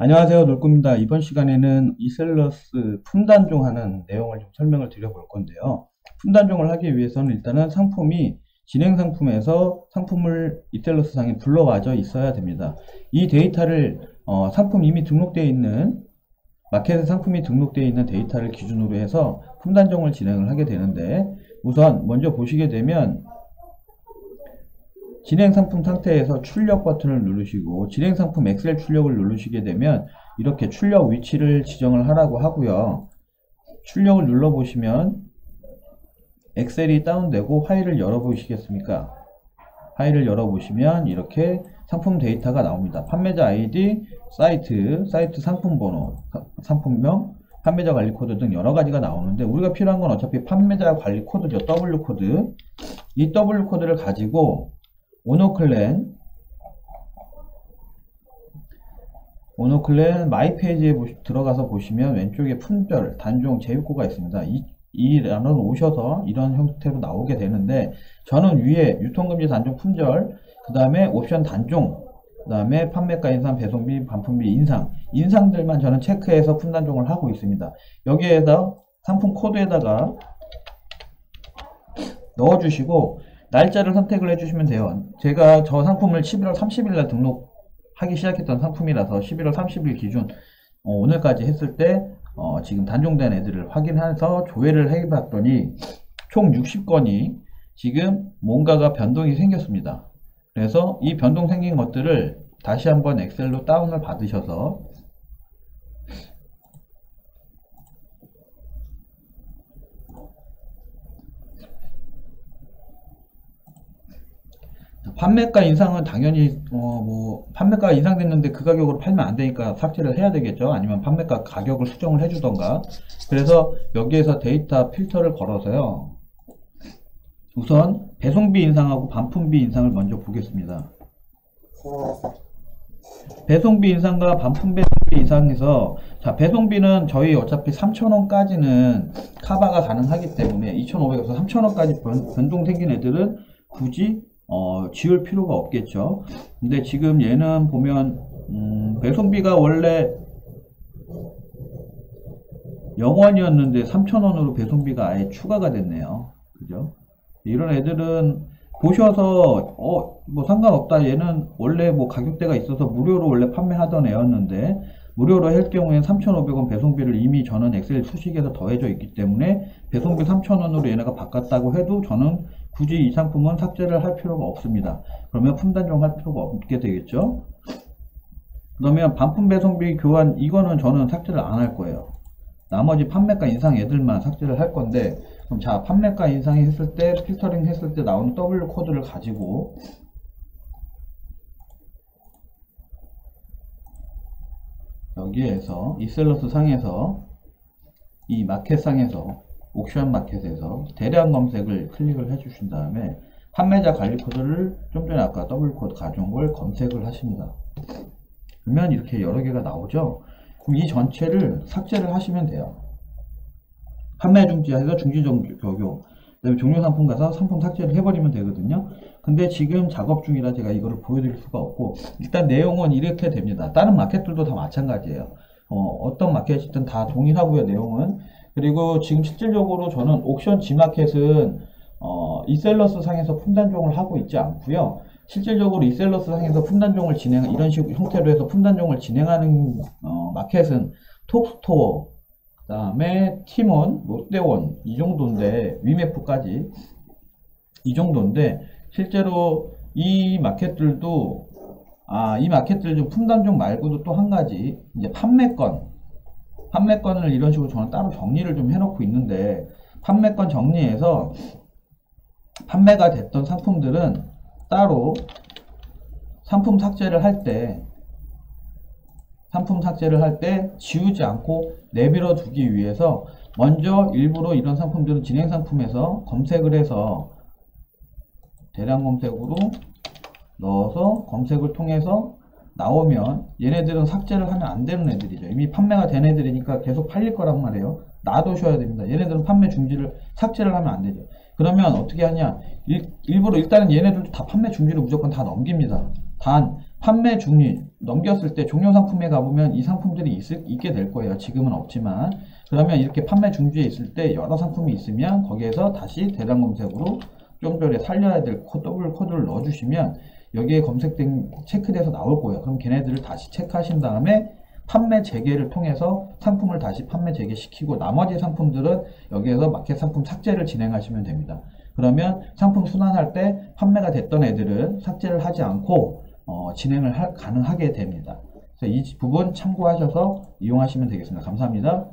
안녕하세요, 놀꾸입니다. 이번 시간에는 이셀러스 품단종하는 내용을 좀 설명을 드려볼 건데요. 품단종을 하기 위해서는 일단은 상품이 진행 상품에서 상품을 이셀러스 상에 불러와져 있어야 됩니다. 이 데이터를 상품 이미 등록되어 있는 마켓에 상품이 등록되어 있는 데이터를 기준으로 해서 품단종을 진행을 하게 되는데, 우선 먼저 보시게 되면 진행 상품 상태에서 출력 버튼을 누르시고 진행 상품 엑셀 출력을 누르시게 되면 이렇게 출력 위치를 지정을 하라고 하고요. 출력을 눌러 보시면 엑셀이 다운되고 파일을 열어 보시겠습니까? 파일을 열어 보시면 이렇게 상품 데이터가 나옵니다. 판매자 아이디, 사이트 상품 번호, 상품명, 판매자 관리 코드 등 여러 가지가 나오는데, 우리가 필요한 건 어차피 판매자 관리 코드죠. W 코드. 이 W 코드를 가지고 오너클랜 마이 페이지에 들어가서 보시면 왼쪽에 품별, 단종, 제휴코가 있습니다. 이 란을 오셔서 이런 형태로 나오게 되는데, 저는 위에 유통금지 단종 품절, 그 다음에 옵션 단종, 그 다음에 판매가 인상, 배송비, 반품비 인상들만 저는 체크해서 품단종을 하고 있습니다. 여기에다 상품 코드에다가 넣어주시고 날짜를 선택을 해주시면 돼요. 제가 저 상품을 11월 30일날 등록하기 시작했던 상품이라서 11월 30일 기준 오늘까지 했을 때 지금 단종된 애들을 확인해서 조회를 해봤더니 총 60건이 지금 뭔가가 변동이 생겼습니다. 그래서 이 변동 생긴 것들을 다시 한번 엑셀로 다운을 받으셔서 판매가 인상은 당연히 판매가 인상됐는데 그 가격으로 팔면 안 되니까 삭제를 해야 되겠죠. 아니면 판매가 가격을 수정을 해주던가. 그래서 여기에서 데이터 필터를 걸어서요, 우선 배송비 인상하고 반품비 인상을 먼저 보겠습니다. 배송비 인상과 반품비 인상에서, 자, 배송비는 저희 어차피 3,000원까지는 카바가 가능하기 때문에 2,500에서 3,000원까지 변동 생긴 애들은 굳이 지울 필요가 없겠죠. 근데 지금 얘는 보면 배송비가 원래 0원이었는데 3,000원으로 배송비가 아예 추가가 됐네요. 그죠? 이런 애들은 보셔서 뭐 상관없다, 얘는 원래 뭐 가격대가 있어서 무료로 원래 판매하던 애였는데 무료로 할 경우엔 3,500원 배송비를 이미 저는 엑셀 수식에서 더해져 있기 때문에 배송비 3,000원으로 얘네가 바꿨다고 해도 저는 굳이 이 상품은 삭제를 할 필요가 없습니다. 그러면 품단종 할 필요가 없게 되겠죠. 그러면 반품 배송비 교환, 이거는 저는 삭제를 안 할 거예요. 나머지 판매가 인상 애들만 삭제를 할 건데, 그럼 자, 판매가 인상이 했을 때, 필터링 했을 때 나오는 W 코드를 가지고 여기에서 이셀러스 상에서 이 마켓 상에서 옥션 마켓에서 대량 검색을 클릭을 해 주신 다음에 판매자 관리 코드를 좀 전에 아까 W 코드 가져온 걸 검색을 하십니다. 그러면 이렇게 여러 개가 나오죠. 그럼 이 전체를 삭제를 하시면 돼요. 판매 중지해서 중지 적용, 그다음에 종료 상품 가서 상품 삭제를 해버리면 되거든요. 근데 지금 작업 중이라 제가 이거를 보여드릴 수가 없고, 일단 내용은 이렇게 됩니다. 다른 마켓들도 다 마찬가지예요. 어떤 마켓이든 다 동일하고요, 내용은. 그리고 지금 실질적으로 저는 옥션 G마켓은 이셀러스 상에서 품단종을 하고 있지 않고요. 실질적으로 이셀러스 상에서 품단종을 이런 식으로 형태로 해서 품단종을 진행하는 마켓은 톱스토어, 그 다음에 팀원, 롯데원, 이 정도인데, 위메프까지 이 정도인데, 실제로 이 마켓들도 이 마켓들 중 품단종 말고도 또 한 가지, 이제 판매건을 이런 식으로 저는 따로 정리를 좀 해놓고 있는데, 판매건 정리해서 판매가 됐던 상품들은 따로 상품 삭제를 할 때 지우지 않고 내버려 두기 위해서 먼저 일부러 이런 상품들은 진행 상품에서 검색을 해서 대량 검색으로 넣어서 검색을 통해서 나오면, 얘네들은 삭제를 하면 안 되는 애들이죠. 이미 판매가 된 애들이니까 계속 팔릴 거란 말이에요. 놔두셔야 됩니다. 얘네들은 판매 중지를, 삭제를 하면 안 되죠. 그러면 어떻게 하냐, 일부러 일단은 얘네들도 다 판매 중지를 무조건 다 넘깁니다. 단 판매 중리 넘겼을 때 종료 상품에 가보면 이 상품들이 있게 될 거예요. 지금은 없지만. 그러면 이렇게 판매 중지에 있을 때 여러 상품이 있으면 거기에서 다시 대량 검색으로 좀 전에 살려야 될 더블 코드를 넣어주시면 여기에 검색된 체크돼서 나올 거예요. 그럼 걔네들을 다시 체크하신 다음에 판매 재개를 통해서 상품을 다시 판매 재개시키고 나머지 상품들은 여기에서 마켓 상품 삭제를 진행하시면 됩니다. 그러면 상품 순환할 때 판매가 됐던 애들은 삭제를 하지 않고 진행을 가능하게 됩니다. 그래서 이 부분 참고하셔서 이용하시면 되겠습니다. 감사합니다.